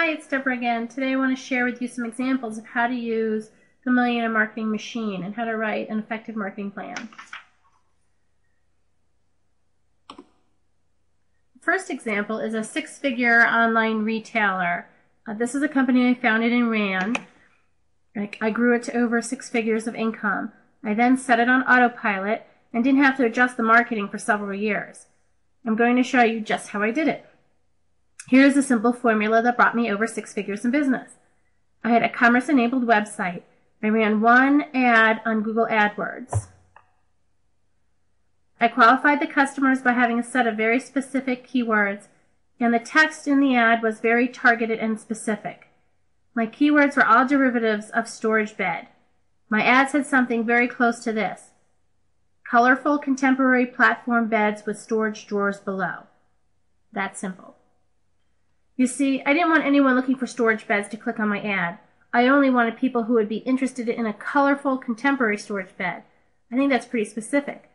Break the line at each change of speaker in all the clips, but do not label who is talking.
Hi, it's Deborah again. Today I want to share with you some examples of how to use the Millionaire Marketing Machine and how to write an effective marketing plan. The first example is a six-figure online retailer. This is a company I founded and ran. I grew it to over 6 figures of income. I then set it on autopilot and didn't have to adjust the marketing for several years. I'm going to show you just how I did it. Here's a simple formula that brought me over 6 figures in business. I had a commerce-enabled website. I ran one ad on Google AdWords. I qualified the customers by having a set of very specific keywords, and the text in the ad was very targeted and specific. My keywords were all derivatives of storage bed. My ad said something very close to this: colorful contemporary platform beds with storage drawers below. That simple. You see, I didn't want anyone looking for storage beds to click on my ad. I only wanted people who would be interested in a colorful contemporary storage bed. I think that's pretty specific.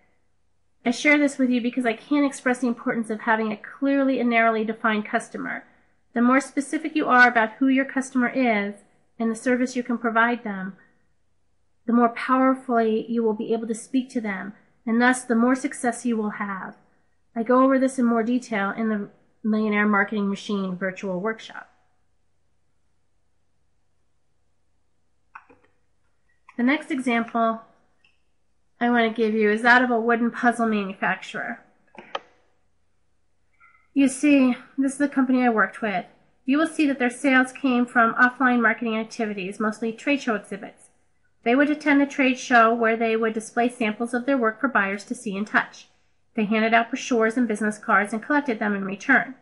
I share this with you because I can't express the importance of having a clearly and narrowly defined customer. The more specific you are about who your customer is and the service you can provide them, the more powerfully you will be able to speak to them, and thus the more success you will have. I go over this in more detail in the Millionaire Marketing Machine virtual workshop. The next example I want to give you is that of a wooden puzzle manufacturer. You see, this is the company I worked with. You will see that their sales came from offline marketing activities, mostly trade show exhibits. They would attend a trade show where they would display samples of their work for buyers to see and touch. They handed out brochures and business cards and collected them in return.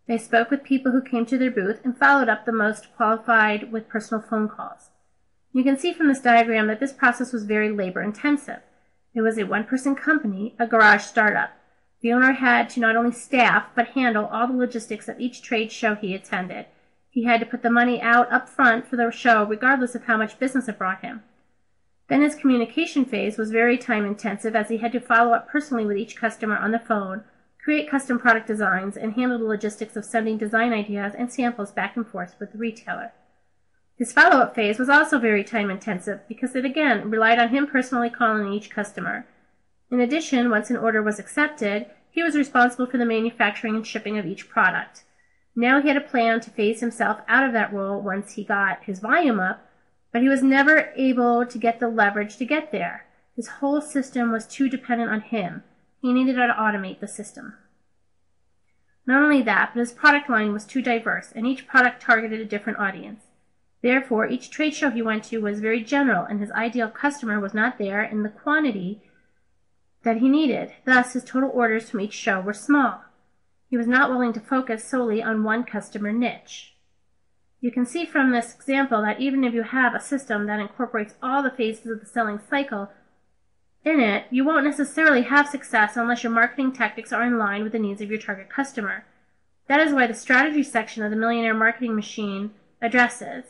They spoke with people who came to their booth and followed up the most qualified with personal phone calls. You can see from this diagram that this process was very labor intensive. It was a one-person company, a garage startup. The owner had to not only staff but handle all the logistics of each trade show he attended. He had to put the money out up front for the show regardless of how much business it brought him. Then his communication phase was very time-intensive as he had to follow up personally with each customer on the phone, create custom product designs, and handle the logistics of sending design ideas and samples back and forth with the retailer. His follow-up phase was also very time-intensive because it again relied on him personally calling each customer. In addition, once an order was accepted, he was responsible for the manufacturing and shipping of each product. Now he had a plan to phase himself out of that role once he got his volume up, but he was never able to get the leverage to get there. His whole system was too dependent on him. He needed to automate the system. Not only that, but his product line was too diverse, and each product targeted a different audience. Therefore, each trade show he went to was very general, and his ideal customer was not there in the quantity that he needed. Thus, his total orders from each show were small. He was not willing to focus solely on one customer niche. You can see from this example that even if you have a system that incorporates all the phases of the selling cycle in it, you won't necessarily have success unless your marketing tactics are in line with the needs of your target customer. That is why the strategy section of the Millionaire Marketing Machine addresses.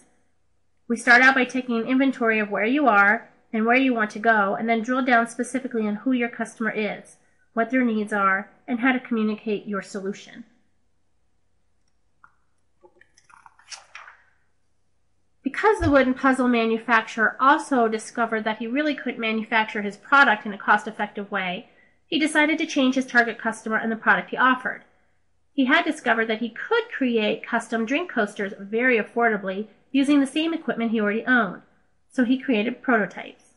We start out by taking an inventory of where you are and where you want to go, and then drill down specifically on who your customer is, what their needs are, and how to communicate your solution. Because the wooden puzzle manufacturer also discovered that he really couldn't manufacture his product in a cost-effective way, he decided to change his target customer and the product he offered. He had discovered that he could create custom drink coasters very affordably using the same equipment he already owned, so he created prototypes.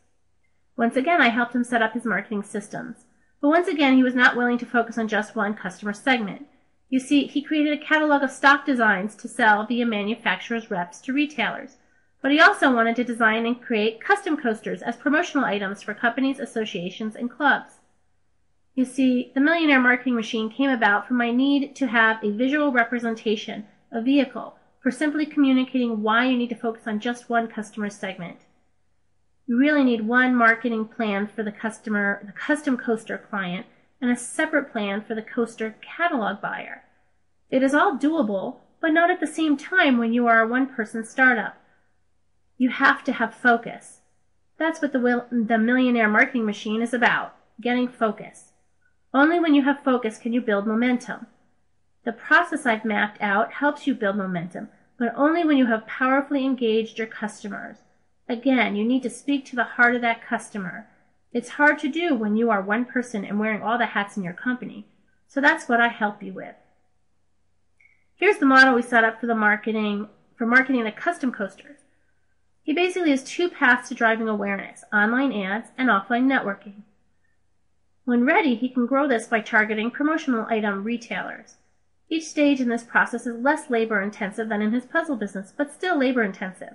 Once again, I helped him set up his marketing systems, but once again, he was not willing to focus on just one customer segment. You see, he created a catalog of stock designs to sell via manufacturer's reps to retailers, but he also wanted to design and create custom coasters as promotional items for companies, associations, and clubs. You see, the Millionaire Marketing Machine came about from my need to have a visual representation, a vehicle, for simply communicating why you need to focus on just one customer segment. You really need one marketing plan for the customer, the custom coaster client, and a separate plan for the coaster catalog buyer. It is all doable, but not at the same time when you are a one-person startup. You have to have focus. That's what the Millionaire Marketing Machine is about, getting focus. Only when you have focus can you build momentum. The process I've mapped out helps you build momentum, but only when you have powerfully engaged your customers. Again, you need to speak to the heart of that customer. It's hard to do when you are one person and wearing all the hats in your company, so that's what I help you with. Here's the model we set up for marketing the custom coasters. He basically has two paths to driving awareness: online ads and offline networking. When ready, he can grow this by targeting promotional item retailers. Each stage in this process is less labor-intensive than in his puzzle business, but still labor-intensive.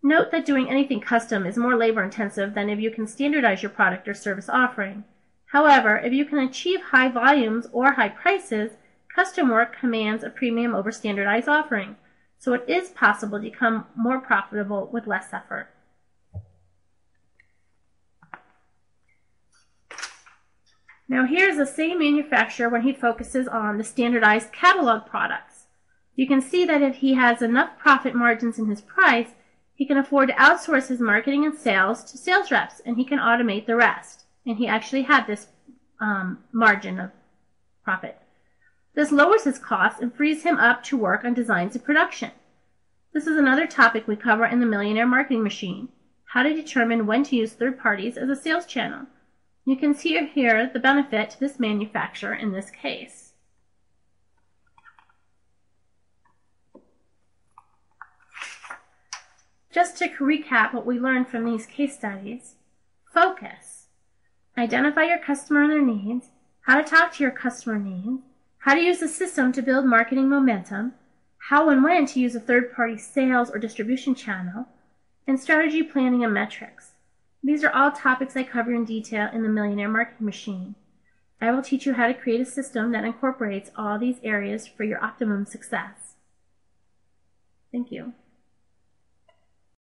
Note that doing anything custom is more labor-intensive than if you can standardize your product or service offering. However, if you can achieve high volumes or high prices, custom work commands a premium over standardized offerings, so it is possible to become more profitable with less effort. Now here's the same manufacturer when he focuses on the standardized catalog products. You can see that if he has enough profit margins in his price, he can afford to outsource his marketing and sales to sales reps, and he can automate the rest. And he actually had this margin of profit. This lowers his costs and frees him up to work on designs and production. This is another topic we cover in the Millionaire Marketing Machine: how to determine when to use third parties as a sales channel. You can see here the benefit to this manufacturer in this case. Just to recap what we learned from these case studies: focus, identify your customer and their needs, how to talk to your customer needs, how to use the system to build marketing momentum, how and when to use a third-party sales or distribution channel, and strategy planning and metrics. These are all topics I cover in detail in the Millionaire Marketing Machine. I will teach you how to create a system that incorporates all these areas for your optimum success. Thank you.